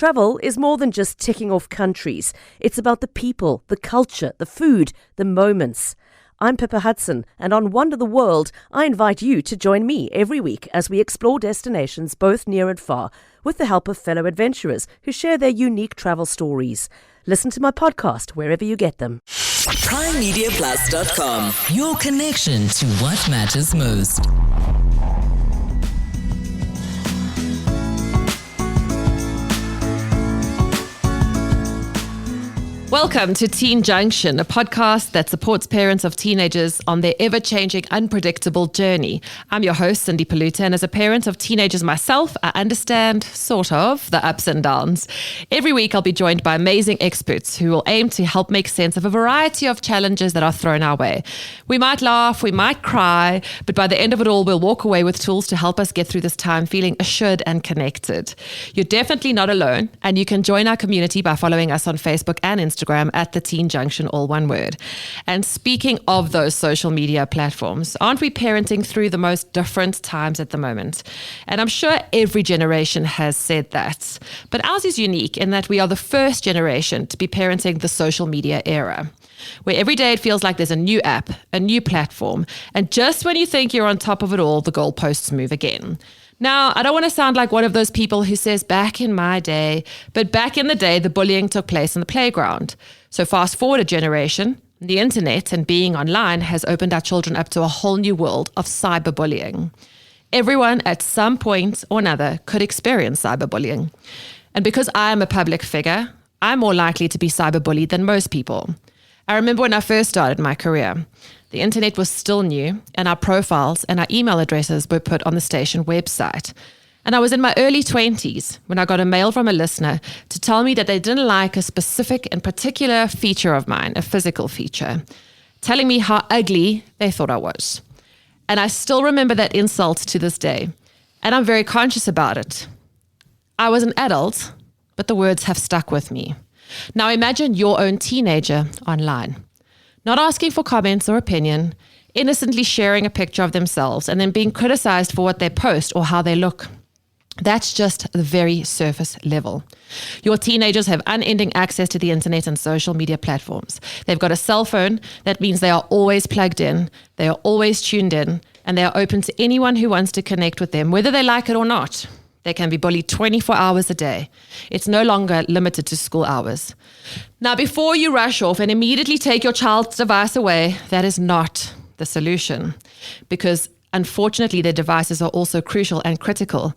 Travel is more than just ticking off countries. It's about the people, the culture, the food, the moments. I'm Pippa Hudson, and on Wonder the World, I invite you to join me every week as we explore destinations both near and far, with the help of fellow adventurers who share their unique travel stories. Listen to my podcast wherever you get them. PrimeMediaPlus.com. Your connection to what matters most. Welcome to Teen Junction, a podcast that supports parents of teenagers on their ever-changing, unpredictable journey. I'm your host, Cindy Poluta, and as a parent of teenagers myself, I understand, sort of, the ups and downs. Every week, I'll be joined by amazing experts who will aim to help make sense of a variety of challenges that are thrown our way. We might laugh, we might cry, but by the end of it all, we'll walk away with tools to help us get through this time feeling assured and connected. You're definitely not alone, and you can join our community by following us on Facebook and Instagram at the Teen Junction, all one word. And speaking of those social media platforms, aren't we parenting through the most different times at the moment? And I'm sure every generation has said that. But ours is unique in that we are the first generation to be parenting the social media era, where every day it feels like there's a new app, a new platform, and just when you think you're on top of it all, the goalposts move again. Now, I don't want to sound like one of those people who says back in my day, but back in the day, the bullying took place in the playground. So fast forward a generation, the internet and being online has opened our children up to a whole new world of cyberbullying. Everyone at some point or another could experience cyberbullying. And because I am a public figure, I'm more likely to be cyberbullied than most people. I remember when I first started my career, the internet was still new and our profiles and our email addresses were put on the station website. And I was in my early 20s when I got a mail from a listener to tell me that they didn't like a specific and particular feature of mine, a physical feature, telling me how ugly they thought I was. And I still remember that insult to this day. And I'm very conscious about it. I was an adult, but the words have stuck with me. Now imagine your own teenager online, not asking for comments or opinion, innocently sharing a picture of themselves and then being criticized for what they post or how they look. That's just the very surface level. Your teenagers have unending access to the internet and social media platforms. They've got a cell phone. That means they are always plugged in, they are always tuned in, and they are open to anyone who wants to connect with them, whether they like it or not. They can be bullied 24 hours a day. It's no longer limited to school hours. Now, before you rush off and immediately take your child's device away, that is not the solution. Because unfortunately, their devices are also crucial and critical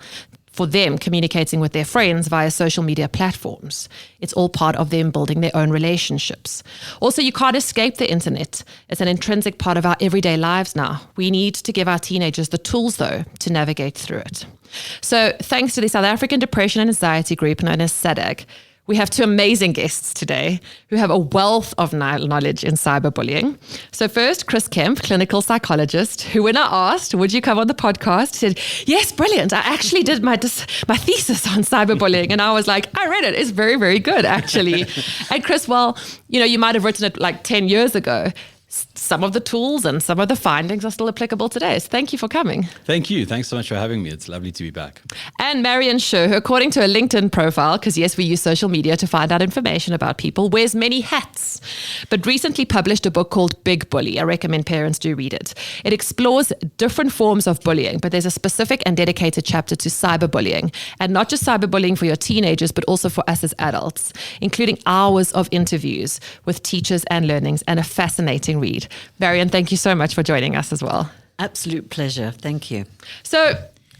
for them communicating with their friends via social media platforms. It's all part of them building their own relationships. Also, you can't escape the internet. It's an intrinsic part of our everyday lives now. We need to give our teenagers the tools, though, to navigate through it. So thanks to the South African Depression and Anxiety Group known as SADAG, we have two amazing guests today who have a wealth of knowledge in cyberbullying. So first, Chris Kemp, clinical psychologist, who when I asked, would you come on the podcast, said, yes, brilliant. I actually did my thesis on cyberbullying. And I was like, I read it. It's very, very good, actually. And Chris, well, you might have written it like 10 years ago. Some of the tools and some of the findings are still applicable today. So thank you for coming. Thank you. Thanks so much for having me. It's lovely to be back. And Marion Scher, who according to a LinkedIn profile, because yes, we use social media to find out information about people, wears many hats, but recently published a book called Big Bully. I recommend parents do read it. It explores different forms of bullying, but there's a specific and dedicated chapter to cyberbullying, and not just cyberbullying for your teenagers, but also for us as adults, including hours of interviews with teachers and learnings, and a fascinating read. Marion, thank you so much for joining us as well. Absolute pleasure. Thank you. So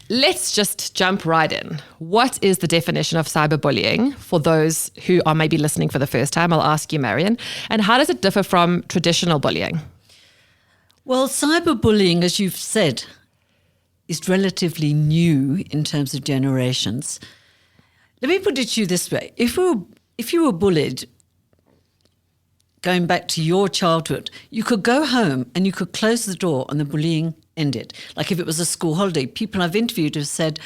let's just jump right in. What is the definition of cyberbullying for those who are maybe listening for the first time? I'll ask you, Marion. And how does it differ from traditional bullying? Well, cyberbullying, as you've said, is relatively new in terms of generations. Let me put it to you this way. If you were bullied, going back to your childhood, you could go home and you could close the door and the bullying ended. Like if it was a school holiday, people I've interviewed have said,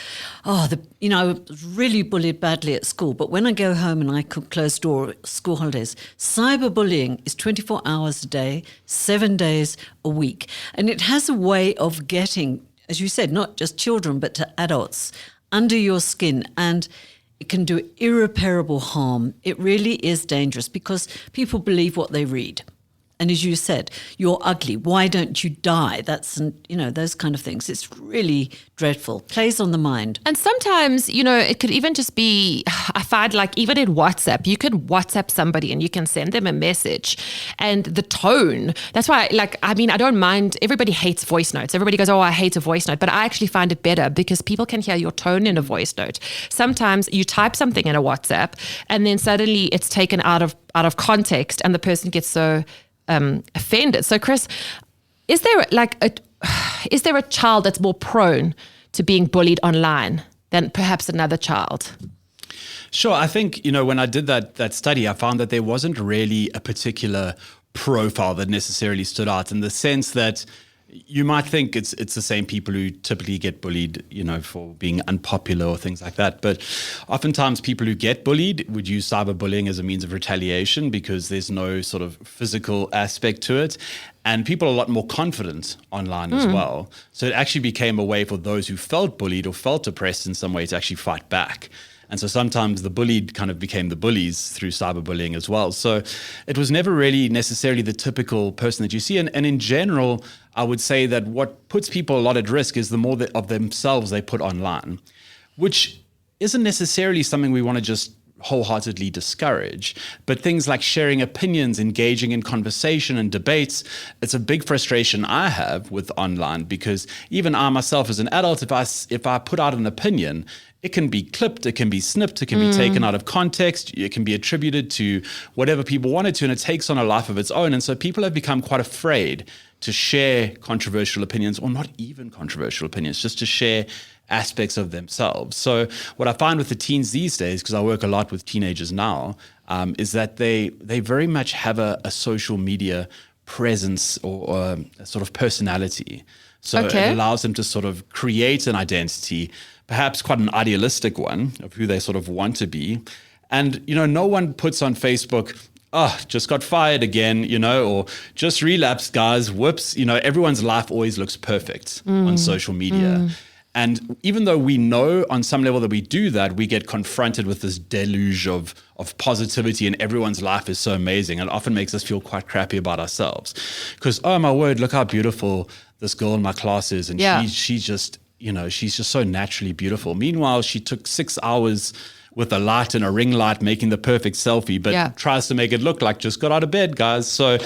I was really bullied badly at school, but when I go home and I could close the door at school holidays, cyberbullying is 24 hours a day, 7 days a week. And it has a way of getting, as you said, not just children, but to adults under your skin. And it can do irreparable harm. It really is dangerous because people believe what they read. And as you said, you're ugly. Why don't you die? That's, those kind of things. It's really dreadful. Plays on the mind. And sometimes, it could even just be, I find like even in WhatsApp, you can WhatsApp somebody and you can send them a message and the tone, that's why I don't mind, everybody hates voice notes. Everybody goes, oh, I hate a voice note, but I actually find it better because people can hear your tone in a voice note. Sometimes you type something in a WhatsApp and then suddenly it's taken out of context and the person gets so offended. So Chris, is there a child that's more prone to being bullied online than perhaps another child? Sure. I think, when I did that study, I found that there wasn't really a particular profile that necessarily stood out in the sense that you might think it's the same people who typically get bullied, for being unpopular or things like that. But oftentimes people who get bullied would use cyberbullying as a means of retaliation because there's no sort of physical aspect to it. And people are a lot more confident online as well. So it actually became a way for those who felt bullied or felt oppressed in some way to actually fight back. And so sometimes the bullied kind of became the bullies through cyberbullying as well. So it was never really necessarily the typical person that you see. And in general, I would say that what puts people a lot at risk is the more of themselves they put online, which isn't necessarily something we want to just wholeheartedly discourage. But things like sharing opinions, engaging in conversation and debates, it's a big frustration I have with online because even I myself as an adult, if I put out an opinion, it can be clipped, it can be snipped, it can be taken out of context, it can be attributed to whatever people want it to, and it takes on a life of its own. And so people have become quite afraid to share controversial opinions, or not even controversial opinions, just to share aspects of themselves. So what I find with the teens these days, because I work a lot with teenagers now, is that they very much have a social media presence or a sort of personality. So it allows them to sort of create an identity, perhaps quite an idealistic one of who they sort of want to be. And, no one puts on Facebook, oh, just got fired again, or just relapsed, guys, whoops. Everyone's life always looks perfect on social media. And even though we know on some level that we do that, we get confronted with this deluge of positivity and everyone's life is so amazing. And it often makes us feel quite crappy about ourselves. Because, oh my word, look how beautiful this girl in my class is. And she's just, she's just so naturally beautiful. Meanwhile, she took 6 hours with a light and a ring light making the perfect selfie, but tries to make it look like just got out of bed, guys. So,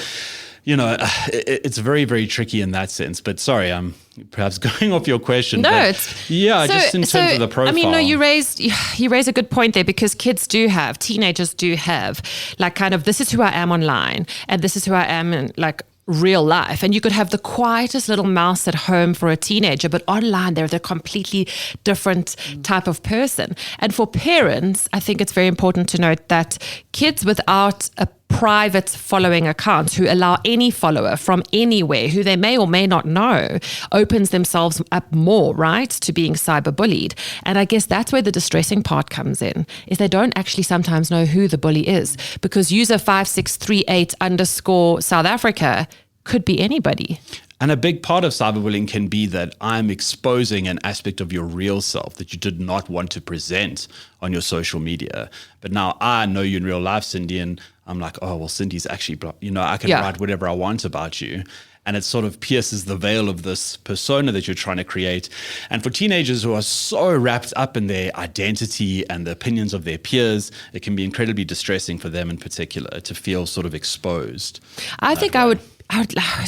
it's very, very tricky in that sense. But sorry, I'm perhaps going off your question. No, just in terms of the profile. You raised a good point there because teenagers do have like kind of this is who I am online and this is who I am in like real life. And you could have the quietest little mouse at home for a teenager, but online they're a completely different type of person. And for parents, I think it's very important to note that kids without a private following accounts who allow any follower from anywhere who they may or may not know opens themselves up more, right, to being cyberbullied. And I guess that's where the distressing part comes in, is they don't actually sometimes know who the bully is because user 5638_ South Africa could be anybody. And a big part of cyberbullying can be that I'm exposing an aspect of your real self that you did not want to present on your social media. But now I know you in real life, Cindy, and I'm like, oh, well, Cindy's actually, I can write whatever I want about you. And it sort of pierces the veil of this persona that you're trying to create. And for teenagers who are so wrapped up in their identity and the opinions of their peers, it can be incredibly distressing for them in particular to feel sort of exposed. I think I would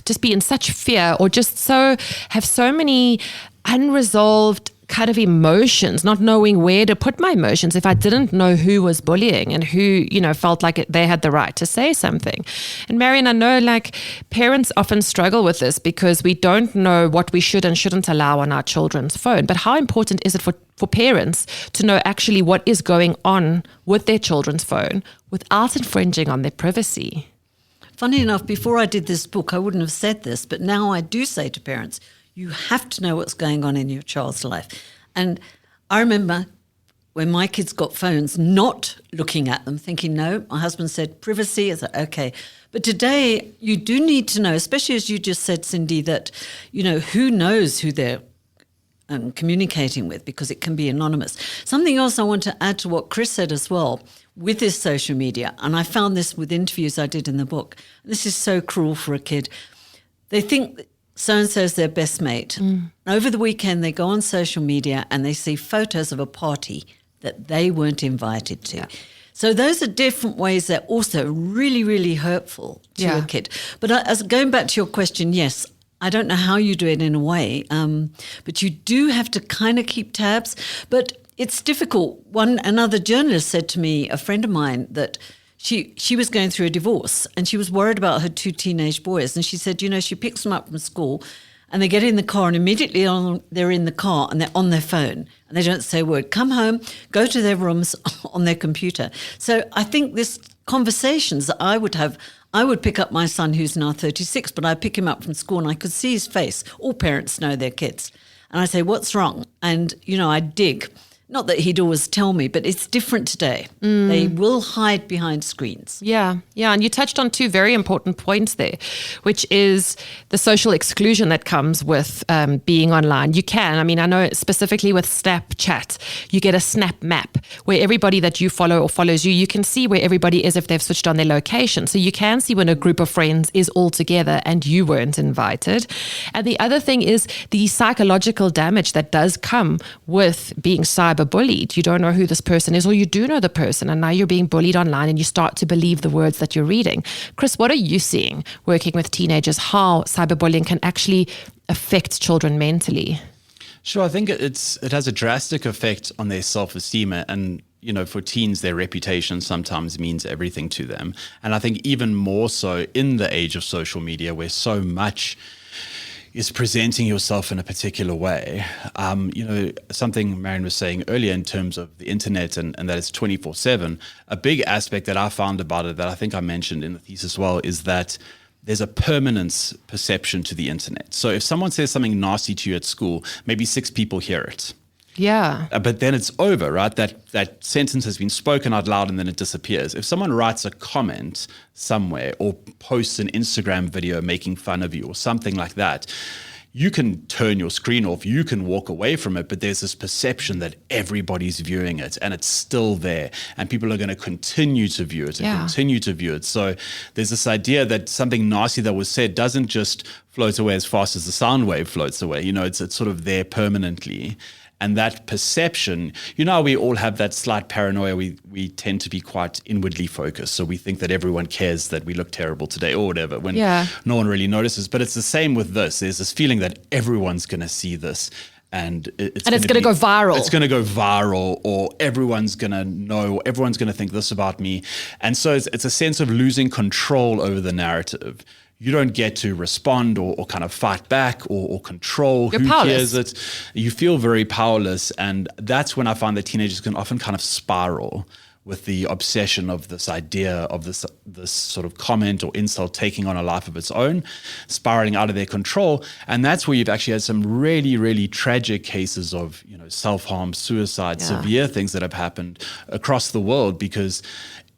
just be in such fear or just have so many unresolved kind of emotions, not knowing where to put my emotions if I didn't know who was bullying and who, felt like they had the right to say something. And Marion, I know like parents often struggle with this because we don't know what we should and shouldn't allow on our children's phone. But how important is it for parents to know actually what is going on with their children's phone without infringing on their privacy? Funny enough, before I did this book, I wouldn't have said this, but now I do say to parents, you have to know what's going on in your child's life. And I remember when my kids got phones, not looking at them, thinking, no, my husband said privacy. I said, okay. But today you do need to know, especially as you just said, Cindy, that, who knows who they're communicating with, because it can be anonymous. Something else I want to add to what Chris said as well with this social media, and I found this with interviews I did in the book. This is so cruel for a kid. They think so-and-so is their best mate. Over the weekend, they go on social media and they see photos of a party that they weren't invited to. Yeah. So those are different ways that are also really, really hurtful to a kid. But as going back to your question, yes, I don't know how you do it in a way, but you do have to kind of keep tabs. But it's difficult. Another journalist said to me, a friend of mine, that she was going through a divorce and she was worried about her 2 teenage boys. And she said, she picks them up from school and they get in the car and immediately they're in the car and they're on their phone and they don't say a word. Come home, go to their rooms on their computer. So I think this conversations that I would have, I would pick up my son who's now 36, but I pick him up from school and I could see his face. All parents know their kids. And I say, what's wrong? And, I dig. Not that he'd always tell me, but it's different today. They will hide behind screens. Yeah. And you touched on 2 very important points there, which is the social exclusion that comes with being online. You can, I know specifically with Snapchat, you get a snap map where everybody that you follow or follows you, you can see where everybody is if they've switched on their location. So you can see when a group of friends is all together and you weren't invited. And the other thing is the psychological damage that does come with being cyberbullied. You don't know who this person is, or you do know the person, and now you're being bullied online and you start to believe the words that you're reading. Chris, what are you seeing working with teenagers, how cyberbullying can actually affect children mentally? Sure, I think it has a drastic effect on their self-esteem, and for teens, their reputation sometimes means everything to them. And I think even more so in the age of social media, where so much is presenting yourself in a particular way. Something Marion was saying earlier in terms of the internet and that it's 24/7. A big aspect that I found about it that I think I mentioned in the thesis as well is that there's a permanence perception to the internet. So if someone says something nasty to you at school, maybe 6 people hear it. Yeah. But then it's over, right? That sentence has been spoken out loud and then it disappears. If someone writes a comment somewhere or posts an Instagram video making fun of you or something like that, you can turn your screen off, you can walk away from it, but there's this perception that everybody's viewing it and it's still there and people are going to continue to view it and continue to view it. So there's this idea that something nasty that was said doesn't just float away as fast as the sound wave floats away. It's sort of there permanently. And that perception, we all have that slight paranoia. We tend to be quite inwardly focused. So we think that everyone cares that we look terrible today or whatever, when no one really notices. But it's the same with this. There's this feeling that everyone's going to see this. And it's going to go viral. It's going to go viral, or everyone's going to know, everyone's going to think this about me. And so it's a sense of losing control over the narrative. You don't get to respond or kind of fight back or control You're who powerless. hears it. You feel very powerless. And that's when I find that teenagers can often kind of spiral with the obsession of this idea of this sort of comment or insult taking on a life of its own, spiraling out of their control. And that's where you've actually had some really, really tragic cases of, self-harm, suicide, severe things that have happened across the world, because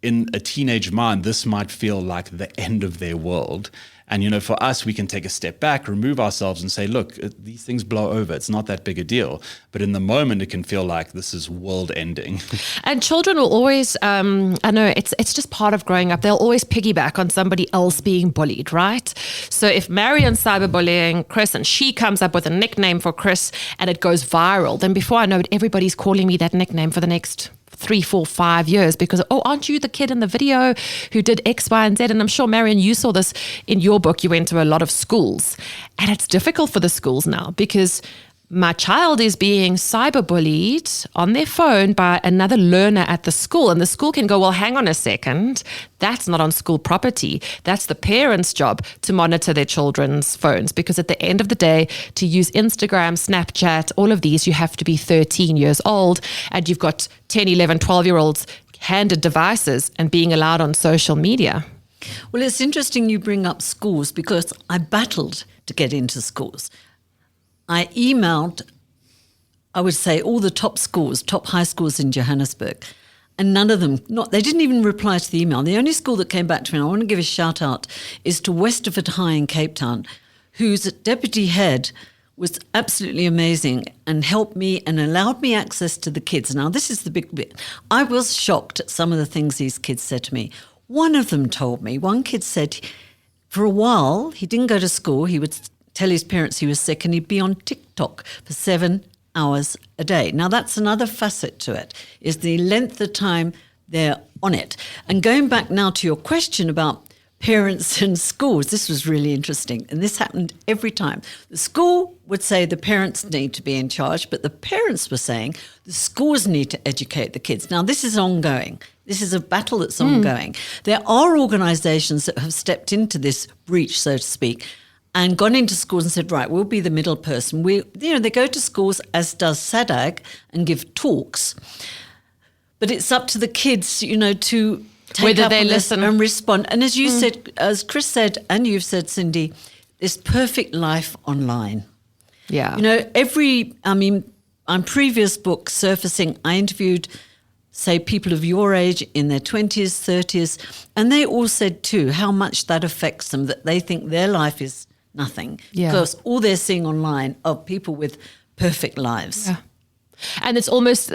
in a teenage mind, this might feel like the end of their world. And, for us, we can take a step back, remove ourselves and say, look, these things blow over. It's not that big a deal. But in the moment, it can feel like this is world ending. And children will always, I know it's just part of growing up. They'll always piggyback on somebody else being bullied, right? So if Marion's cyberbullying Chris and she comes up with a nickname for Chris and it goes viral, then before I know it, everybody's calling me that nickname for the next 3, 4, 5 years because, aren't you the kid in the video who did X, Y, and Z? And I'm sure, Marion, you saw this in your book. You went to a lot of schools. And it's difficult for the schools now because my child is being cyberbullied on their phone by another learner at the school. And the school can go, well, hang on a second. That's not on school property. That's the parents' job to monitor their children's phones. Because at the end of the day, to use Instagram, Snapchat, all of these, you have to be 13 years old. And you've got 10, 11, 12-year-olds handed devices and being allowed on social media. Well, it's interesting you bring up schools because I battled to get into schools. I emailed, I would say, all the top schools, top high schools in Johannesburg, and none of them, they didn't even reply to the email. The only school that came back to me, and I want to give a shout out, is to Westerford High in Cape Town, whose deputy head was absolutely amazing and helped me and allowed me access to the kids. Now, this is the big bit. I was shocked at some of the things these kids said to me. One kid said for a while he didn't go to school. He would tell his parents he was sick and he'd be on TikTok for 7 hours a day. Now, that's another facet to it, is the length of time they're on it. And going back now to your question about parents and schools, this was really interesting. And this happened every time. The school would say the parents need to be in charge, but the parents were saying the schools need to educate the kids. Now, this is ongoing. This is a battle that's ongoing. There are organizations that have stepped into this breach, so to speak, and gone into schools and said, right, we'll be the middle person. They go to schools, as does SADAG, and give talks. But it's up to the kids, to take whether up they on listen and respond. And as you said, as Chris said, and you've said, Cindy, this perfect life online. Yeah. On previous book, Surfacing, I interviewed, say, people of your age in their 20s, 30s, and they all said too how much that affects them, that they think their life is nothing. Yeah. Because all they're seeing online are people with perfect lives. Yeah. And it's almost,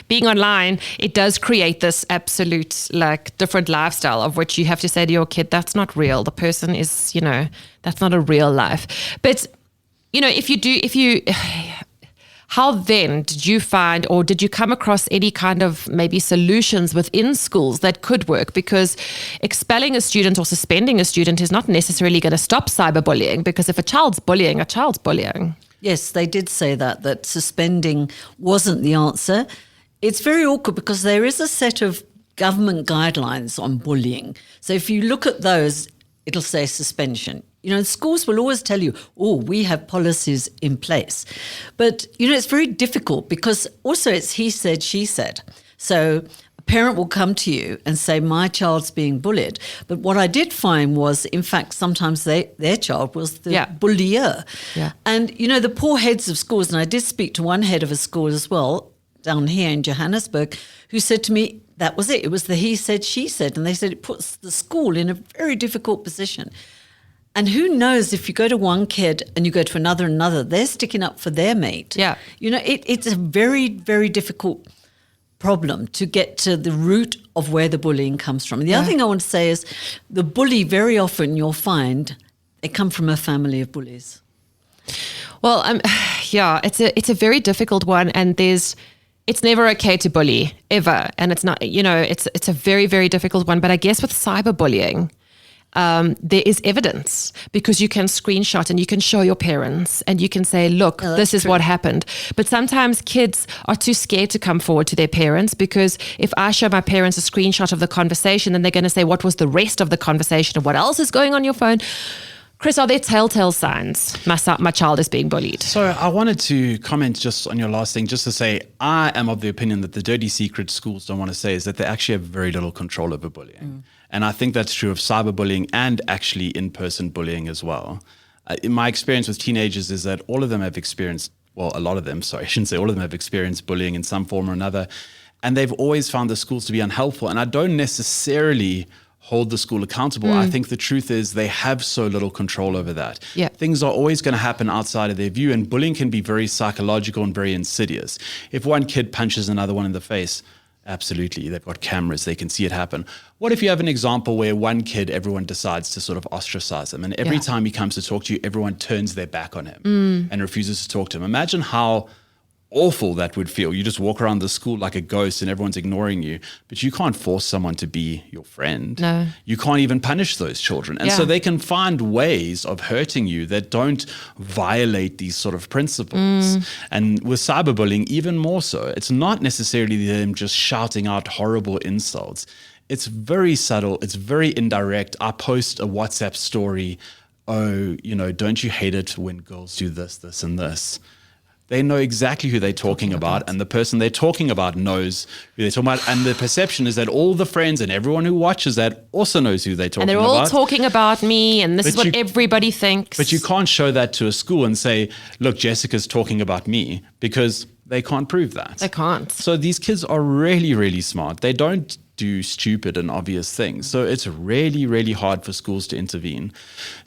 being online, it does create this absolute different lifestyle of which you have to say to your kid, that's not real. The person is, that's not a real life. But, how then did you find, or did you come across any kind of maybe solutions within schools that could work? Because expelling a student or suspending a student is not necessarily going to stop cyberbullying, because if a child's bullying, a child's bullying. Yes, they did say that suspending wasn't the answer. It's very awkward because there is a set of government guidelines on bullying. So if you look at those, it'll say suspension. Schools will always tell you, we have policies in place. But, it's very difficult because also it's he said, she said. So a parent will come to you and say, my child's being bullied. But what I did find was, in fact, sometimes their child was the bullier. Yeah. And, the poor heads of schools, and I did speak to one head of a school as well, down here in Johannesburg, who said to me, that was it. It was the he said, she said. And they said it puts the school in a very difficult position. And who knows, if you go to one kid and you go to another, they're sticking up for their mate. Yeah. It's a very, very difficult problem to get to the root of where the bullying comes from. And the other thing I want to say is the bully, very often you'll find they come from a family of bullies. Well, it's a very difficult one, and it's never okay to bully, ever. And it's not, it's a very, very difficult one. But I guess with cyberbullying, there is evidence, because you can screenshot and you can show your parents and you can say, look, this is what happened. But sometimes kids are too scared to come forward to their parents, because if I show my parents a screenshot of the conversation, then they're going to say, what was the rest of the conversation and what else is going on your phone? Chris, are there telltale signs my child is being bullied? So I wanted to comment just on your last thing, just to say I am of the opinion that the dirty secret schools don't want to say is that they actually have very little control over bullying. And I think that's true of cyberbullying and actually in-person bullying as well. In my experience with teenagers is that all of them have experienced, a lot of them, sorry, I shouldn't say all of them have experienced bullying in some form or another. And they've always found the schools to be unhelpful. And I don't necessarily hold the school accountable. I think the truth is they have so little control over that. Yeah. Things are always going to happen outside of their view, and bullying can be very psychological and very insidious. If one kid punches another one in the face, absolutely, they've got cameras, they can see it happen. What if you have an example where one kid, everyone decides to sort of ostracize him, and every time he comes to talk to you, everyone turns their back on him and refuses to talk to him? Imagine how awful that would feel. You just walk around the school like a ghost and everyone's ignoring you, but you can't force someone to be your friend. No. You can't even punish those children. And so they can find ways of hurting you that don't violate these sort of principles. And with cyberbullying, even more so. It's not necessarily them just shouting out horrible insults. It's very subtle. It's very indirect. I post a WhatsApp story. Don't you hate it when girls do this, this, and this? They know exactly who they're talking about, and the person they're talking about knows who they're talking about. And the perception is that all the friends and everyone who watches that also knows who they're talking about. And they're all talking about me, and this is what everybody thinks. But you can't show that to a school and say, look, Jessica's talking about me, because they can't prove that. They can't. So these kids are really, really smart. They don't do stupid and obvious things. So it's really, really hard for schools to intervene.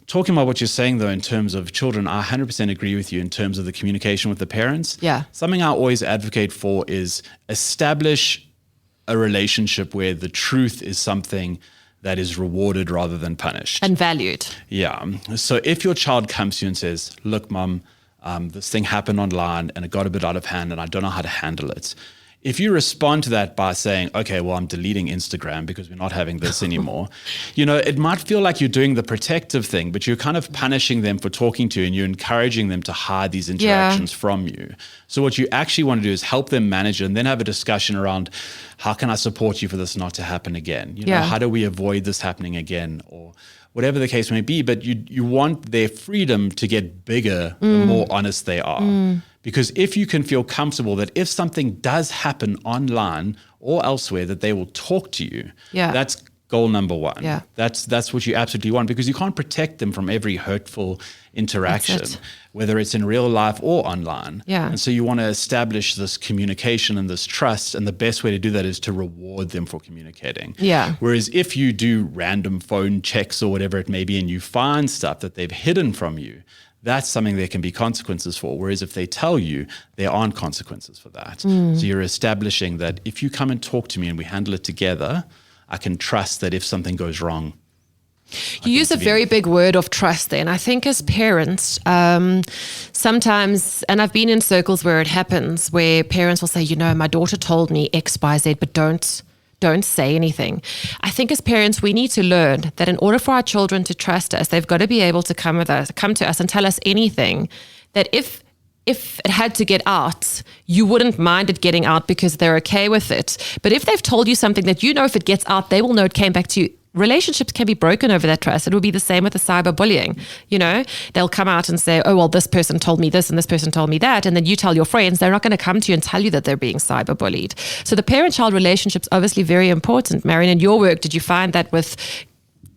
Talking about what you're saying, though, in terms of children, I 100% agree with you in terms of the communication with the parents. Yeah. Something I always advocate for is establish a relationship where the truth is something that is rewarded rather than punished. And valued. Yeah. So if your child comes to you and says, look, Mum, this thing happened online and it got a bit out of hand and I don't know how to handle it. If you respond to that by saying, okay, well, I'm deleting Instagram because we're not having this anymore, it might feel like you're doing the protective thing, but you're kind of punishing them for talking to you and you're encouraging them to hide these interactions from you. So what you actually want to do is help them manage it and then have a discussion around how can I support you for this not to happen again? How do we avoid this happening again? Or whatever the case may be, but you want their freedom to get bigger the more honest they are. Because if you can feel comfortable that if something does happen online or elsewhere, that they will talk to you, that's goal number one. Yeah. That's what you absolutely want, because you can't protect them from every hurtful interaction, whether it's in real life or online. Yeah. And so you want to establish this communication and this trust, and the best way to do that is to reward them for communicating. Yeah. Whereas if you do random phone checks or whatever it may be, and you find stuff that they've hidden from you, that's something there can be consequences for. Whereas if they tell you, there aren't consequences for that. So you're establishing that if you come and talk to me and we handle it together, I can trust that if something goes wrong. You use a very big word of trust there. And I think as parents, sometimes, and I've been in circles where it happens, where parents will say, my daughter told me X, Y, Z, but don't say anything. I think as parents, we need to learn that in order for our children to trust us, they've got to be able to come to us and tell us anything, that if it had to get out, you wouldn't mind it getting out because they're okay with it. But if they've told you something that if it gets out, they will know it came back to you. Relationships can be broken over that trust. It will be the same with the cyberbullying. They'll come out and say, oh, well, this person told me this and this person told me that. And then you tell your friends, they're not going to come to you and tell you that they're being cyberbullied. So the parent-child relationship's obviously very important. Marion, in your work, did you find that with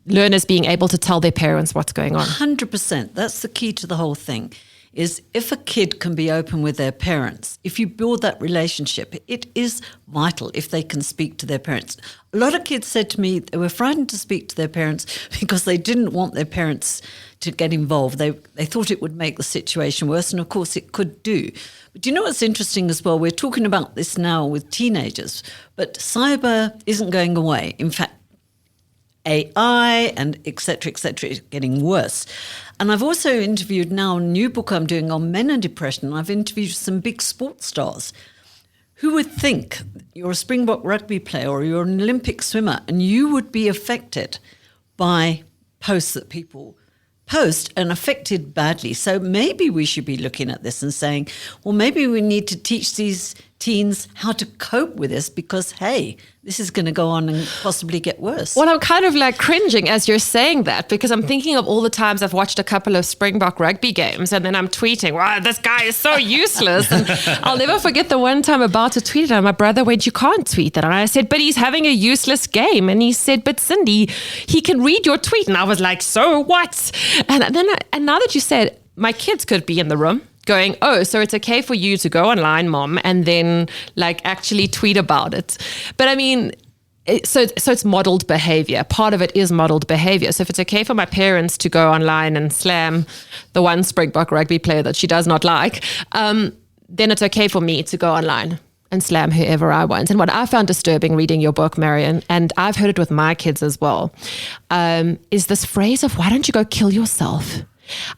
learners being able to tell their parents what's going on? 100%. That's the key to the whole thing. Is if a kid can be open with their parents, if you build that relationship, it is vital if they can speak to their parents. A lot of kids said to me they were frightened to speak to their parents because they didn't want their parents to get involved. They thought it would make the situation worse, and of course it could do. But do you know what's interesting as well? We're talking about this now with teenagers, but cyber isn't going away. In fact, AI and et cetera, is getting worse. And I've also interviewed now a new book I'm doing on men and depression. I've interviewed some big sports stars. Who would think you're a Springbok rugby player or you're an Olympic swimmer and you would be affected by posts that people post and affected badly? So maybe we should be looking at this and saying, well, maybe we need to teach these teens how to cope with this because, hey, this is going to go on and possibly get worse. Well, I'm kind of like cringing as you're saying that because I'm thinking of all the times I've watched a couple of Springbok rugby games and then I'm tweeting, wow, this guy is so useless. And I'll never forget the one time about to tweet it and my brother went, you can't tweet that. And I said, but he's having a useless game. And he said, but Cindy, he can read your tweet. And I was like, so what? And now that you said, my kids could be in the room going, oh, so it's okay for you to go online, Mom, and then actually tweet about it. But I mean, so it's modeled behavior. Part of it is modeled behavior. So if it's okay for my parents to go online and slam the one Springbok rugby player that she does not like, then it's okay for me to go online and slam whoever I want. And what I found disturbing reading your book, Marion, and I've heard it with my kids as well, is this phrase of, why don't you go kill yourself?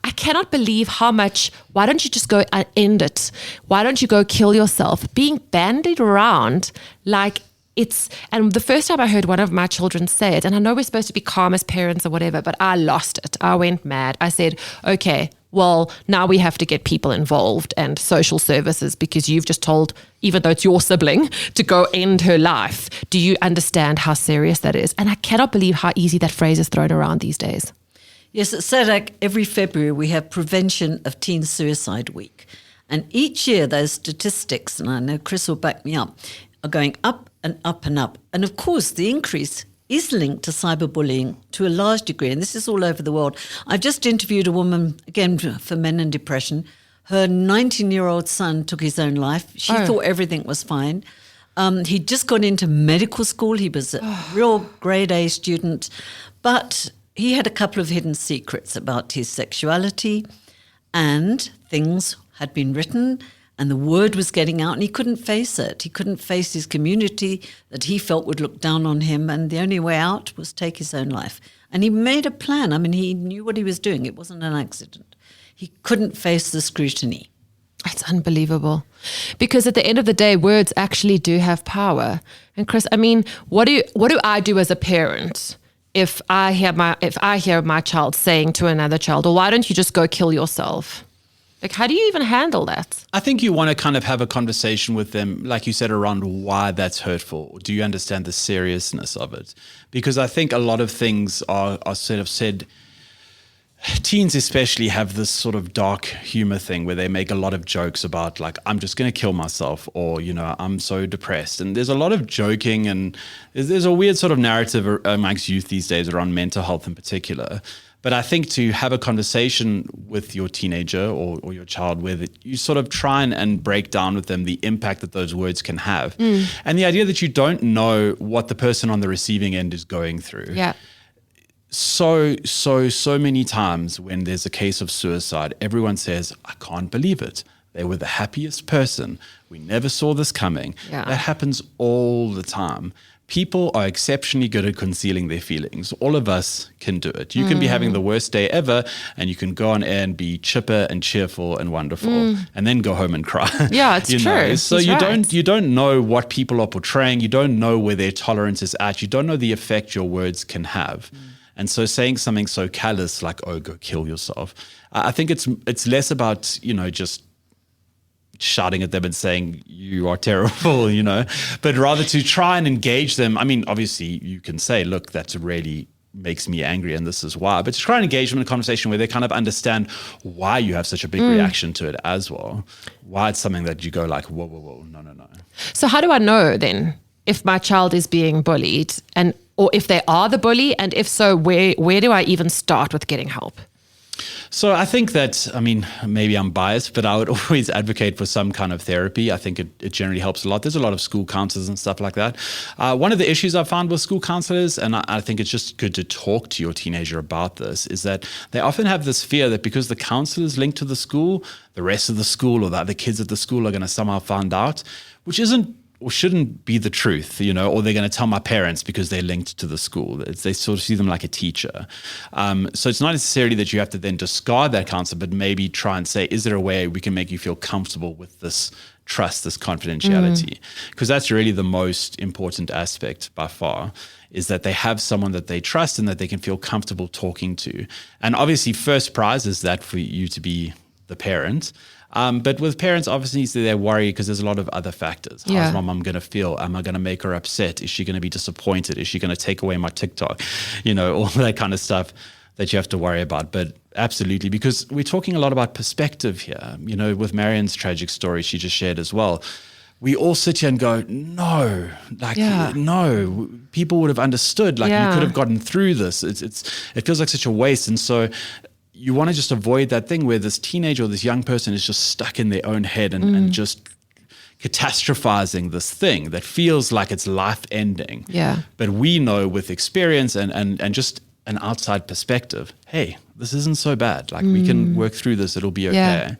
I cannot believe how much, why don't you just go and end it? Why don't you go kill yourself? Being bandied around like it's, and the first time I heard one of my children say it, and I know we're supposed to be calm as parents or whatever, but I lost it. I went mad. I said, okay, well, now we have to get people involved and social services because you've just told, even though it's your sibling, to go end her life. Do you understand how serious that is? And I cannot believe how easy that phrase is thrown around these days. Yes, at SADC, every February we have Prevention of Teen Suicide Week. And each year those statistics, and I know Chris will back me up, are going up and up and up. And of course, the increase is linked to cyberbullying to a large degree, and this is all over the world. I've just interviewed a woman, again, for men and depression. Her 19-year-old son took his own life. She thought everything was fine. He'd just gone into medical school. He was a real grade A student, but he had a couple of hidden secrets about his sexuality, and things had been written and the word was getting out, and he couldn't face it. He couldn't face his community that he felt would look down on him, and the only way out was take his own life. And he made a plan. I mean, he knew what he was doing. It wasn't an accident. He couldn't face the scrutiny. It's unbelievable, because at the end of the day, words actually do have power. And Chris, I mean, what do I do as a parent if I hear my child saying to another child, "Well, why don't you just go kill yourself?" Like, how do you even handle that? I think you want to kind of have a conversation with them, like you said, around why that's hurtful. Do you understand the seriousness of it? Because I think a lot of things are sort of said. Teens especially have this sort of dark humor thing where they make a lot of jokes about, like, I'm just going to kill myself, or, you know, I'm so depressed. And there's a lot of joking, and there's a weird sort of narrative amongst youth these days around mental health in particular. But I think to have a conversation with your teenager or your child where you sort of try and break down with them the impact that those words can have. And the idea that you don't know what the person on the receiving end is going through. Yeah. So many times when there's a case of suicide, everyone says, I can't believe it. They were the happiest person. We never saw this coming. Yeah. That happens all the time. People are exceptionally good at concealing their feelings. All of us can do it. You can be having the worst day ever, and you can go on air and be chipper and cheerful and wonderful, and then go home and cry. Yeah, it's true. So He's right. you don't know what people are portraying. You don't know where their tolerance is at. You don't know the effect your words can have. And so saying something so callous like, oh, go kill yourself, I think it's less about, you know, just shouting at them and saying you are terrible, you know, but rather to try and engage them. I mean, obviously you can say, look, that really makes me angry and this is why, but to try and engage them in a conversation where they kind of understand why you have such a big reaction to it as well. Why it's something that you go like, whoa, no. So how do I know then if my child is being bullied, or if they are the bully, and if so, where do I even start with getting help? So I think that, I mean, maybe I'm biased, but I would always advocate for some kind of therapy. I think it generally helps a lot. There's a lot of school counselors and stuff like that. One of the issues I've found with school counselors, and I think it's just good to talk to your teenager about this, is that they often have this fear that because the counselor is linked to the school, the rest of the school or the other kids at the school are going to somehow find out, which isn't or shouldn't be the truth, you know, or they're going to tell my parents because they're linked to the school. They sort of see them like a teacher. So it's not necessarily that you have to then discard that counselor, but maybe try and say, is there a way we can make you feel comfortable with this trust, this confidentiality? Because that's really the most important aspect by far, is that they have someone that they trust and that they can feel comfortable talking to. And obviously first prize is that for you to be the parent. But with parents, obviously, they worry because there's a lot of other factors. How's my mom going to feel? Am I going to make her upset? Is she going to be disappointed? Is she going to take away my TikTok? You know, all that kind of stuff that you have to worry about. But absolutely, because we're talking a lot about perspective here. You know, with Marion's tragic story she just shared as well. We all sit here and go, no, people would have understood. Like, you could have gotten through this. It feels like such a waste. And so you want to just avoid that thing where this teenager or this young person is just stuck in their own head and just catastrophizing this thing that feels like it's life ending. Yeah. But we know with experience and just an outside perspective, hey, this isn't so bad. Like, we can work through this. It'll be okay. Yeah.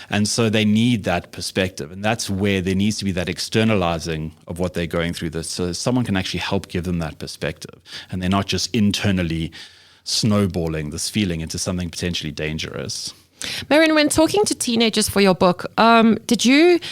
And so they need that perspective. And that's where there needs to be that externalizing of what they're going through. So someone can actually help give them that perspective. And they're not just internally snowballing this feeling into something potentially dangerous. Marion, when talking to teenagers for your book, did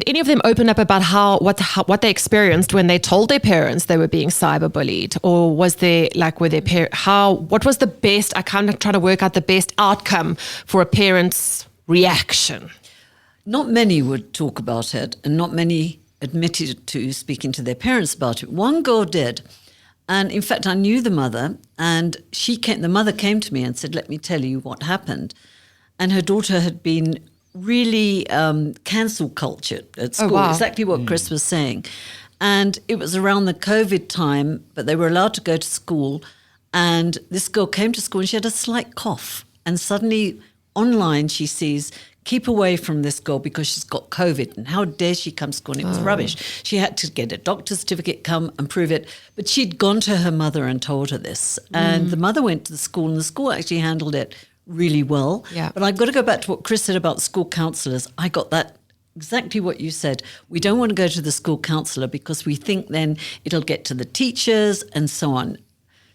any of them open up about what they experienced when they told their parents they were being cyberbullied? Or was there what was the best, I kind of try to work out the best outcome for a parent's reaction? Not many would talk about it, and not many admitted to speaking to their parents about it. One girl did. And in fact, I knew the mother, and the mother came to me and said, let me tell you what happened. And her daughter had been really cancel cultured at school, exactly what Chris was saying. And it was around the COVID time, but they were allowed to go to school. And this girl came to school and she had a slight cough. And suddenly online she sees keep away from this girl because she's got COVID, and how dare she come to school, and it was rubbish. She had to get a doctor's certificate, come and prove it. But she'd gone to her mother and told her this. And the mother went to the school, and the school actually handled it really well. Yeah. But I've got to go back to what Chris said about school counsellors. I got that exactly what you said. We don't want to go to the school counsellor because we think then it'll get to the teachers and so on.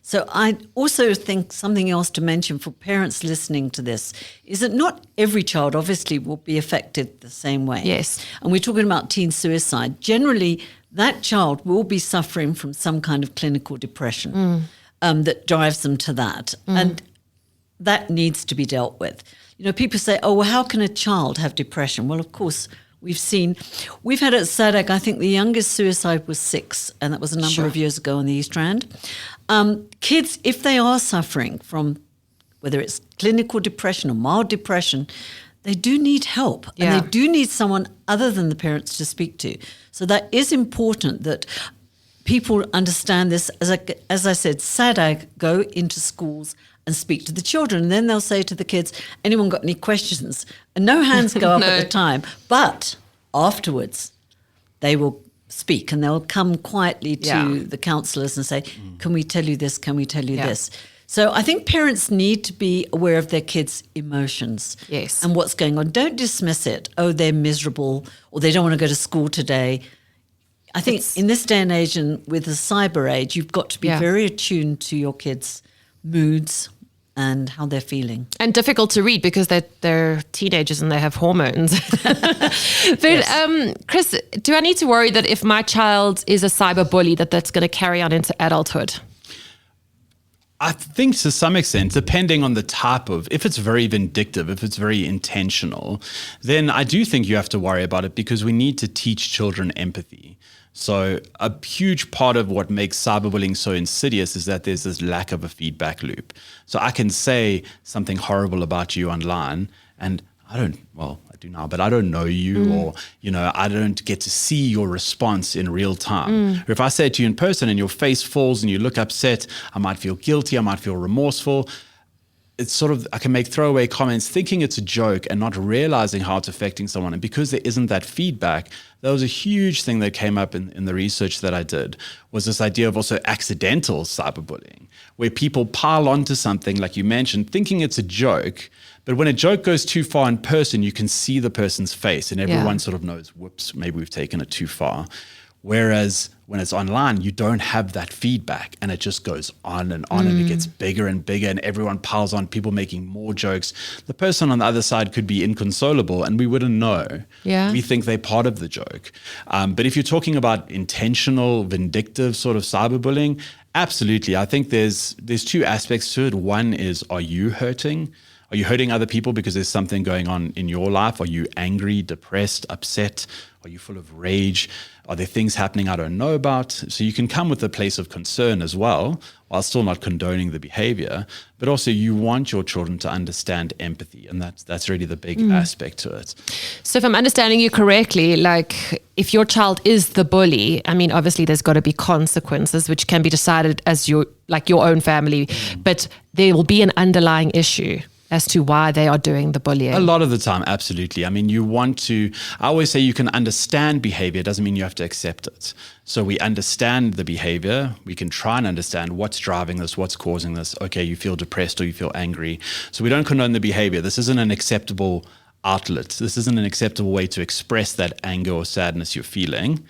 So I also think something else to mention for parents listening to this is that not every child obviously will be affected the same way. Yes. And we're talking about teen suicide. Generally, that child will be suffering from some kind of clinical depression that drives them to that. And that needs to be dealt with. You know, people say, oh, well, how can a child have depression? Well, of course, we've had at SADAG, I think the youngest suicide was 6, and that was a number of years ago on the East Rand. Kids, if they are suffering from whether it's clinical depression or mild depression, they do need help, and they do need someone other than the parents to speak to. So that is important that people understand this. As I said, SADAG go into schools and speak to the children. And then they'll say to the kids, anyone got any questions? And no hands go up at the time. But afterwards, they will speak, and they'll come quietly to the counsellors and say, can we tell you this? Can we tell you this? So I think parents need to be aware of their kids' emotions and what's going on. Don't dismiss it. Oh, they're miserable, or they don't want to go to school today. I think in this day and age, and with the cyber age, you've got to be very attuned to your kids' moods and how they're feeling. And difficult to read because they're teenagers and they have hormones. But Chris, do I need to worry that if my child is a cyber bully, that's going to carry on into adulthood? I think to some extent, depending on the type of, if it's very vindictive, if it's very intentional, then I do think you have to worry about it because we need to teach children empathy. So a huge part of what makes cyberbullying so insidious is that there's this lack of a feedback loop. So I can say something horrible about you online, and I do now, but I don't know you, or, I don't get to see your response in real time. Or if I say it to you in person and your face falls and you look upset, I might feel guilty, I might feel remorseful. It's sort of, I can make throwaway comments thinking it's a joke and not realizing how it's affecting someone. And because there isn't that feedback, that was a huge thing that came up in the research that I did, was this idea of also accidental cyberbullying, where people pile onto something, like you mentioned, thinking it's a joke. But when a joke goes too far in person, you can see the person's face and everyone sort of knows, whoops, maybe we've taken it too far. Whereas when it's online, you don't have that feedback, and it just goes on and it gets bigger and bigger, and everyone piles on, people making more jokes. The person on the other side could be inconsolable and we wouldn't know. Yeah. We think they're part of the joke. But if you're talking about intentional, vindictive sort of cyberbullying, absolutely. I think there's 2 aspects to it. One is, are you hurting? Are you hurting other people because there's something going on in your life? Are you angry, depressed, upset? Are you full of rage? Are there things happening I don't know about? So you can come with a place of concern as well, while still not condoning the behavior. But also you want your children to understand empathy. And that's really the big aspect to it. So if I'm understanding you correctly, like if your child is the bully, I mean, obviously there's got to be consequences, which can be decided as your own family, but there will be an underlying issue as to why they are doing the bullying. A lot of the time, absolutely. I mean, I always say you can understand behavior. It doesn't mean you have to accept it. So we understand the behavior. We can try and understand what's driving this, what's causing this. Okay, you feel depressed or you feel angry. So we don't condone the behavior. This isn't an acceptable outlet. This isn't an acceptable way to express that anger or sadness you're feeling.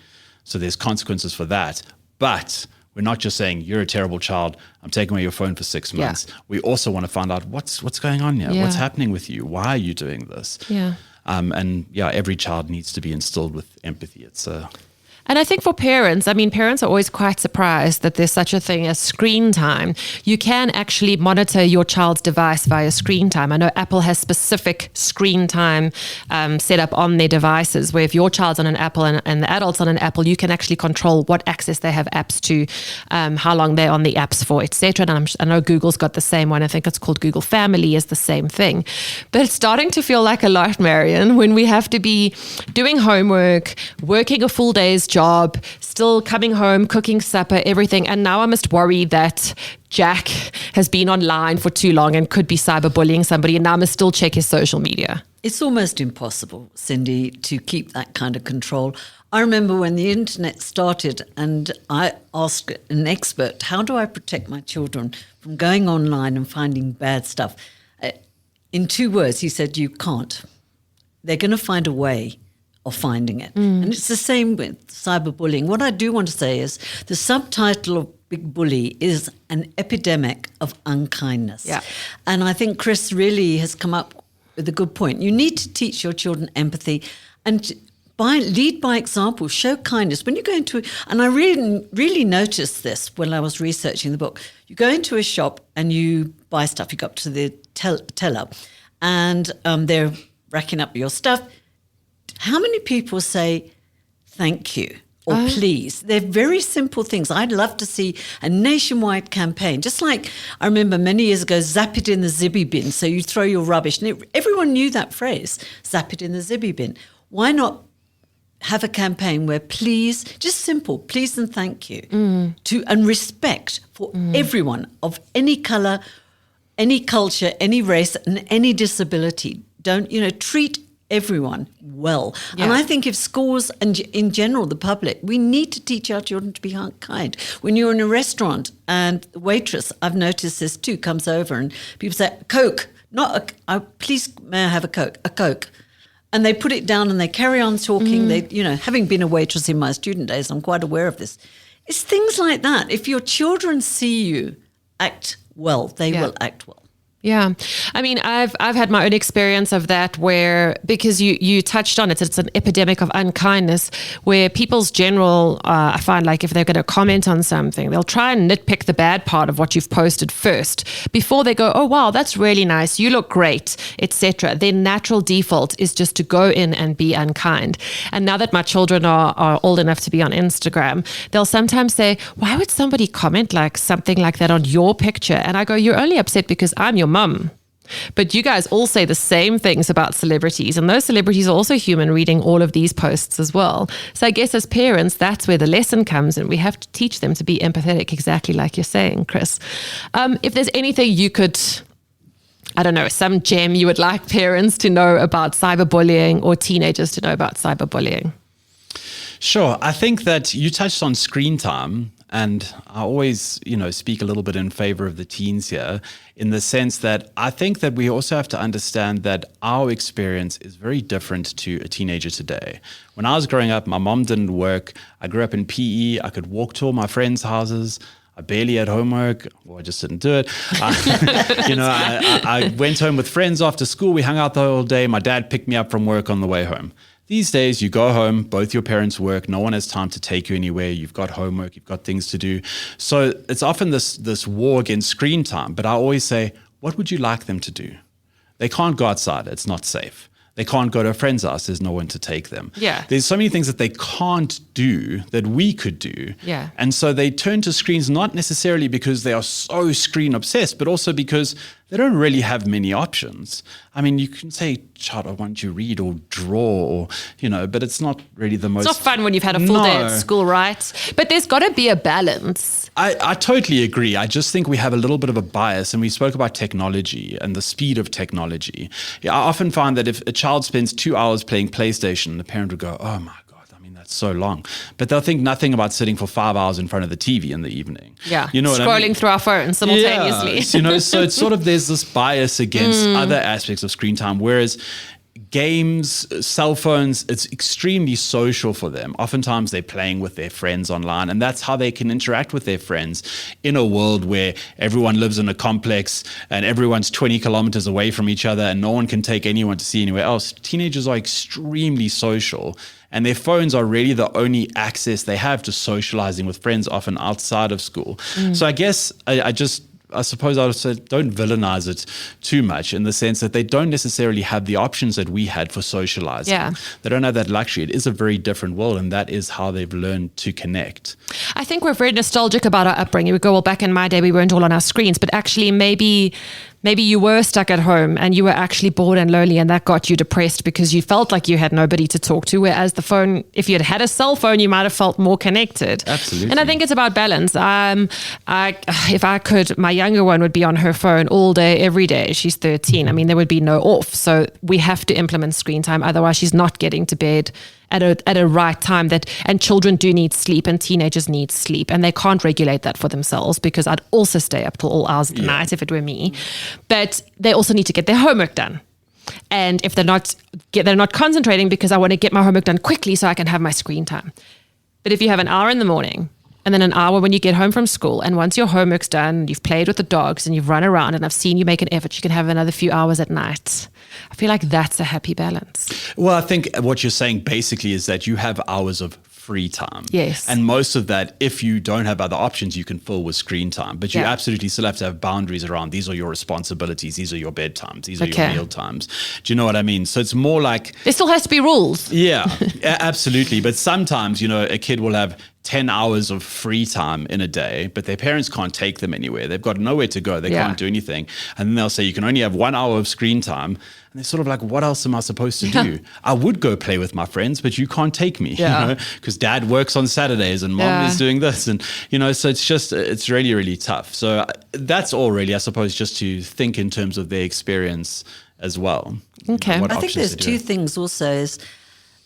So there's consequences for that. But we're not just saying, you're a terrible child, I'm taking away your phone for 6 months. Yeah. We also want to find out what's going on here. Yeah. What's happening with you? Why are you doing this? Yeah. Every child needs to be instilled with empathy. And I think for parents, parents are always quite surprised that there's such a thing as screen time. You can actually monitor your child's device via screen time. I know Apple has specific screen time set up on their devices, where if your child's on an Apple and the adult's on an Apple, you can actually control what access they have apps to, how long they're on the apps for, etc. And I know Google's got the same one. I think it's called Google Family, is the same thing. But it's starting to feel like a lot, Marion, when we have to be doing homework, working a full day's job, still coming home, cooking supper, everything. And now I must worry that Jack has been online for too long and could be cyberbullying somebody, and now I must still check his social media. It's almost impossible, Cindy, to keep that kind of control. I remember when the internet started and I asked an expert, how do I protect my children from going online and finding bad stuff? In 2 words, he said, you can't. They're going to find a way of finding it. And it's the same with cyberbullying. What I do want to say is the subtitle of Big Bully is an epidemic of unkindness. Yeah. And I think Chris really has come up with a good point. You need to teach your children empathy and lead by example, show kindness. When you go into, and I really noticed this when I was researching the book, you go into a shop and you buy stuff, you go up to the teller and they're racking up your stuff. How many people say thank you or please? They're very simple things. I'd love to see a nationwide campaign, just like I remember many years ago, zap it in the zibby bin. So you throw your rubbish. And everyone knew that phrase, zap it in the zibby bin. Why not have a campaign where please, just simple, please and thank you, and respect for everyone of any colour, any culture, any race, and any disability. Treat everyone well. Yeah. And I think if schools and in general the public, we need to teach our children to be kind. When you're in a restaurant and the waitress, I've noticed this too, comes over and people say, Coke, please may I have a Coke? A Coke. And they put it down and they carry on talking. They, having been a waitress in my student days, I'm quite aware of this. It's things like that. If your children see you act well, they will act well. Yeah. I mean, I've had my own experience of that where, because you touched on it, it's an epidemic of unkindness where people's general, I find like if they're going to comment on something, they'll try and nitpick the bad part of what you've posted first before they go, oh, wow, that's really nice. You look great, etc. Their natural default is just to go in and be unkind. And now that my children are old enough to be on Instagram, they'll sometimes say, why would somebody comment like something like that on your picture? And I go, you're only upset because I'm your mum. But you guys all say the same things about celebrities, and those celebrities are also human reading all of these posts as well. So I guess as parents, that's where the lesson comes, and we have to teach them to be empathetic, exactly like you're saying, Chris. If there's anything you could, I don't know, some gem you would like parents to know about cyberbullying or teenagers to know about cyberbullying. Sure. I think that you touched on screen time, and I always, speak a little bit in favor of the teens here in the sense that I think that we also have to understand that our experience is very different to a teenager today. When I was growing up, my mom didn't work. I grew up in PE. I could walk to all my friends' houses. I barely had homework. Well, I just didn't do it. I went home with friends after school. We hung out the whole day. My dad picked me up from work on the way home. These days, you go home, both your parents work, no one has time to take you anywhere, you've got homework, you've got things to do. So it's often this war against screen time. But I always say, what would you like them to do? They can't go outside, it's not safe. They can't go to a friend's house, there's no one to take them. Yeah. There's so many things that they can't do that we could do. Yeah. And so they turn to screens not necessarily because they are so screen obsessed, but also because they don't really have many options. I mean, you can say, child, why don't you read or draw or, but it's not really the most... It's not fun when you've had a full day at school, right? But there's got to be a balance. I totally agree. I just think we have a little bit of a bias, and we spoke about technology and the speed of technology. Yeah, I often find that if a child spends 2 hours playing PlayStation, the parent would go, oh my God, that's so long. But they'll think nothing about sitting for 5 hours in front of the TV in the evening. Yeah, scrolling through our phones simultaneously. Yeah. So it's sort of, there's this bias against other aspects of screen time, whereas games, cell phones, it's extremely social for them. Oftentimes they're playing with their friends online, and that's how they can interact with their friends in a world where everyone lives in a complex and everyone's 20 kilometers away from each other and no one can take anyone to see anywhere else. Teenagers are extremely social, and their phones are really the only access they have to socializing with friends, often outside of school. So I guess I suppose I would say don't villainize it too much in the sense that they don't necessarily have the options that we had for socializing. Yeah. They don't have that luxury. It is a very different world, and that is how they've learned to connect. I think we're very nostalgic about our upbringing. We go, well, back in my day, we weren't all on our screens, but actually maybe maybe you were stuck at home and you were actually bored and lonely, and that got you depressed because you felt like you had nobody to talk to. Whereas the phone, if you had had a cell phone, you might have felt more connected. Absolutely. And I think it's about balance. If I could, my younger one would be on her phone all day, every day. She's 13. I mean, there would be no off. So we have to implement screen time. Otherwise, she's not getting to bed at a right time. And children do need sleep, and teenagers need sleep, and they can't regulate that for themselves, because I'd also stay up till all hours of the night if it were me. But they also need to get their homework done. And if they're not concentrating, because I want to get my homework done quickly so I can have my screen time. But if you have an hour in the morning and then an hour when you get home from school, and once your homework's done, you've played with the dogs and you've run around and I've seen you make an effort, you can have another few hours at night. I feel like that's a happy balance. Well, I think what you're saying basically is that you have hours of free time. Yes. And most of that, if you don't have other options, you can fill with screen time. But you absolutely still have to have boundaries around, these are your responsibilities, these are your bedtimes, these are your meal times. Do you know what I mean? So it's more like... There still has to be rules. Yeah, absolutely. But sometimes, a kid will have 10 hours of free time in a day, but their parents can't take them anywhere. They've got nowhere to go. They can't do anything. And then they'll say, you can only have 1 hour of screen time. And they're sort of like, what else am I supposed to do? I would go play with my friends, but you can't take me, because dad works on Saturdays and mom is doing this. And, so it's really, really tough. So that's all really, I suppose, just to think in terms of their experience as well. Okay. I think there's two things also is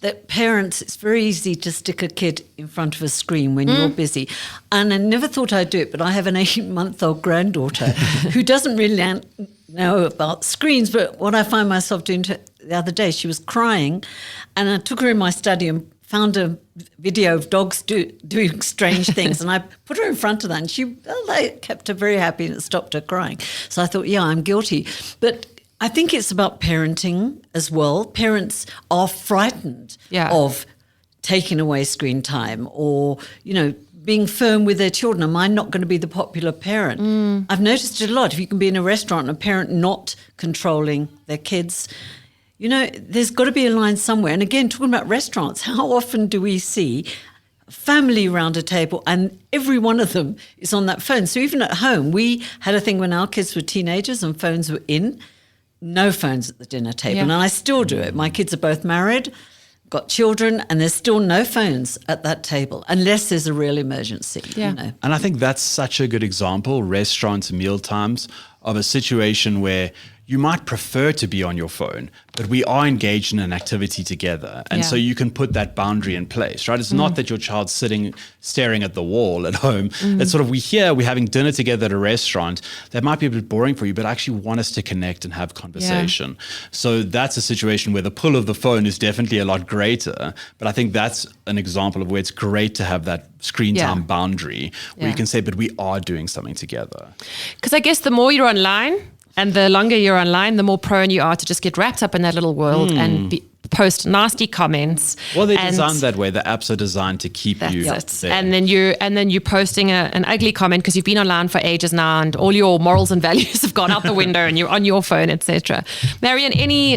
that parents, it's very easy to stick a kid in front of a screen when you're busy. And I never thought I'd do it, but I have an 8-month-old granddaughter who doesn't really know about screens. But what I find myself doing the other day, she was crying, and I took her in my study and found a video of dogs doing strange things, and I put her in front of that, and they kept her very happy, and it stopped her crying. So I thought, I'm guilty. But I think it's about parenting as well. Parents are frightened of taking away screen time, or, being firm with their children. Am I not going to be the popular parent? I've noticed it a lot. If you can be in a restaurant and a parent not controlling their kids, there's got to be a line somewhere. And again, talking about restaurants, how often do we see family around a table and every one of them is on that phone? So even at home, we had a thing when our kids were teenagers and phones were in. No phones at the dinner table. And I still do it. My kids are both married, got children, and there's still no phones at that table unless there's a real emergency. And I think that's such a good example, restaurants, meal times, of a situation where you might prefer to be on your phone, but we are engaged in an activity together. And so you can put that boundary in place, right? It's not that your child's staring at the wall at home. It's sort of, we're having dinner together at a restaurant. That might be a bit boring for you, but I actually want us to connect and have conversation. So that's a situation where the pull of the phone is definitely a lot greater. But I think that's an example of where it's great to have that screen time boundary where you can say, but we are doing something together. Because I guess the more you're online, and the longer you're online, the more prone you are to just get wrapped up in that little world and post nasty comments. Well, they're designed that way. The apps are designed to keep you there. And then you're posting an ugly comment because you've been online for ages now, and all your morals and values have gone out the window, and you're on your phone, etc. Marion, any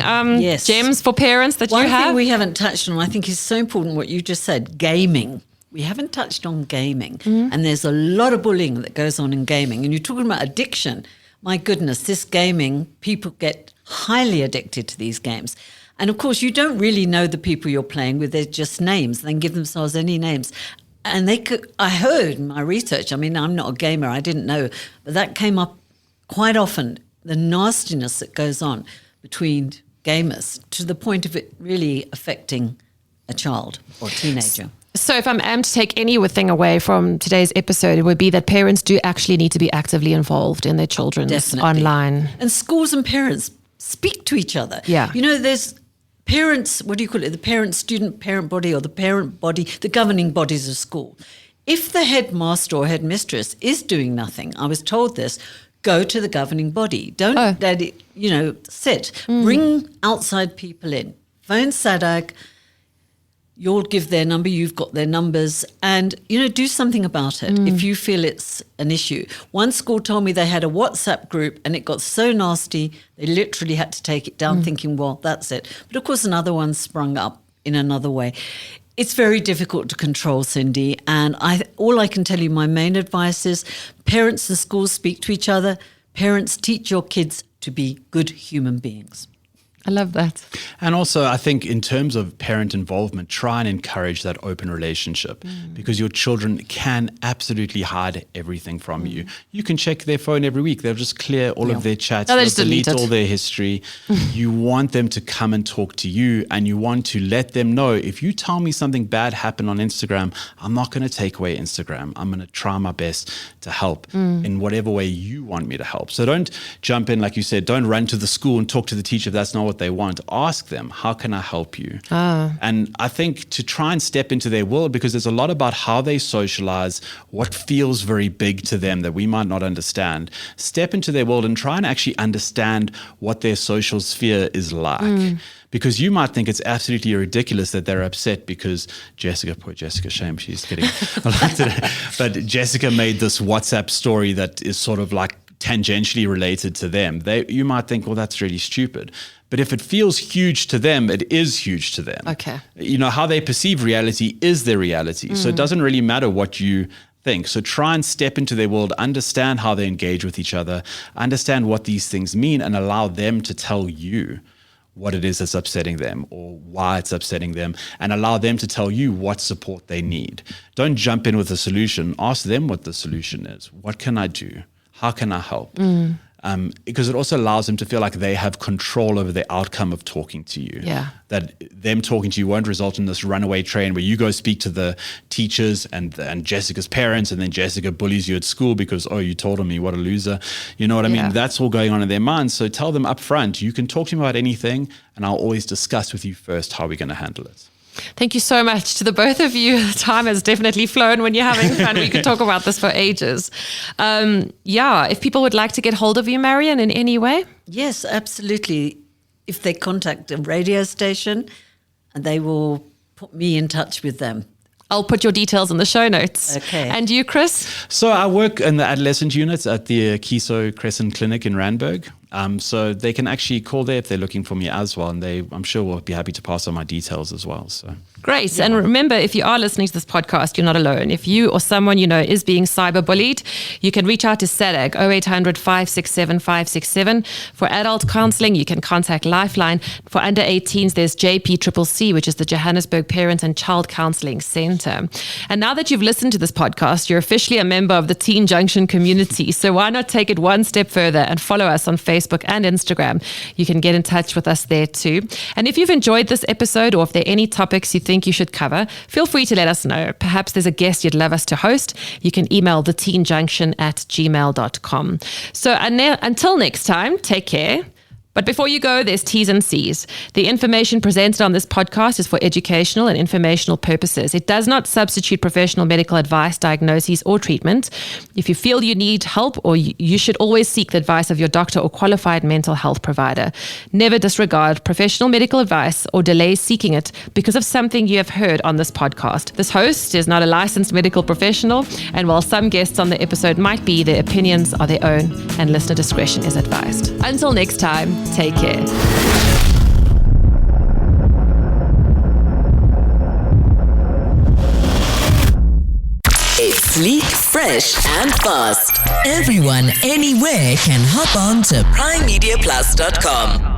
gems for parents that you have? One thing we haven't touched on, I think, is so important. What you just said, gaming. We haven't touched on gaming, and there's a lot of bullying that goes on in gaming. And you're talking about addiction. My goodness, this gaming, people get highly addicted to these games. And of course, you don't really know the people you're playing with. They're just names. They can give themselves any names. And I heard in my research, I'm not a gamer, I didn't know, but that came up quite often, the nastiness that goes on between gamers, to the point of it really affecting a child or teenager. So if I'm to take anything away from today's episode, it would be that parents do actually need to be actively involved in their children's online. And schools and parents speak to each other. Yeah. There's parents, what do you call it? The parent-student parent body, or the parent body, the governing bodies of school. If the headmaster or headmistress is doing nothing, I was told this, go to the governing body. Don't let it, sit. Bring outside people in. Phone SADAG. You'll give their number, you've got their numbers, and, do something about it if you feel it's an issue. One school told me they had a WhatsApp group and it got so nasty, they literally had to take it down thinking, well, that's it. But of course, another one sprung up in another way. It's very difficult to control, Cindy, and all I can tell you, my main advice is parents and schools speak to each other. Parents, teach your kids to be good human beings. I love that. And also, I think in terms of parent involvement, try and encourage that open relationship because your children can absolutely hide everything from you. You can check their phone every week. They'll just clear all of their chats. No, they They'll just delete delete it. all their history. You want them to come and talk to you, and you want to let them know, if you tell me something bad happened on Instagram, I'm not going to take away Instagram. I'm going to try my best to help in whatever way you want me to help. So don't jump in, like you said, don't run to the school and talk to the teacher if that's not what they want. Ask them, how can I help you? And I think to try and step into their world, because there's a lot about how they socialize, what feels very big to them that we might not understand. Step into their world and try and actually understand what their social sphere is like. Because you might think it's absolutely ridiculous that they're upset because poor Jessica, shame, she's getting a lot today. But Jessica made this WhatsApp story that is sort of like tangentially related to them. You might think, well, that's really stupid. But if it feels huge to them, it is huge to them. Okay. You know, how they perceive reality is their reality. So it doesn't really matter what you think. So try and step into their world, understand how they engage with each other, understand what these things mean, and allow them to tell you what it is that's upsetting them or why it's upsetting them, and allow them to tell you what support they need. Don't jump in with a solution. Ask them what the solution is. What can I do? How can I help? Because it also allows them to feel like they have control over the outcome of talking to you. Yeah. That them talking to you won't result in this runaway train where you go speak to the teachers and Jessica's parents, and then Jessica bullies you at school because, oh, you told me, what a loser. You know what I mean? That's all going on in their minds. So tell them up front, you can talk to me about anything, and I'll always discuss with you first how we're going to handle it. Thank you so much to the both of you. Time has definitely flown when you're having fun. We could talk about this for ages. If people would like to get hold of you, Marion, in any way? Yes, absolutely. If they contact a radio station, they will put me in touch with them. I'll put your details in the show notes. Okay. And you, Chris? So I work in the adolescent units at the Kiso Crescent Clinic in Randburg. So they can actually call there if they're looking for me as well. And I'm sure will be happy to pass on my details as well. So Great. Yeah. And remember, if you are listening to this podcast, you're not alone. If you or someone you know is being cyberbullied, you can reach out to SADAG 0800 567 567. For adult counseling, you can contact Lifeline. For under 18s, there's JPCCC, which is the Johannesburg Parent and Child Counseling Centre. And now that you've listened to this podcast, you're officially a member of the Teen Junction community. So why not take it one step further and follow us on Facebook and Instagram? You can get in touch with us there too. And if you've enjoyed this episode, or if there are any topics you think you should cover, feel free to let us know. Perhaps there's a guest you'd love us to host. You can email theteenjunction@gmail.com. So until next time, take care. But before you go, there's T's and C's. The information presented on this podcast is for educational and informational purposes. It does not substitute professional medical advice, diagnoses, or treatment. If you feel you need help, or you should always seek the advice of your doctor or qualified mental health provider. Never disregard professional medical advice or delay seeking it because of something you have heard on this podcast. This host is not a licensed medical professional, and while some guests on the episode might be, their opinions are their own, and listener discretion is advised. Until next time, take care. It's sleek, fresh, and fast. Everyone, anywhere can hop on to primemediaplus.com.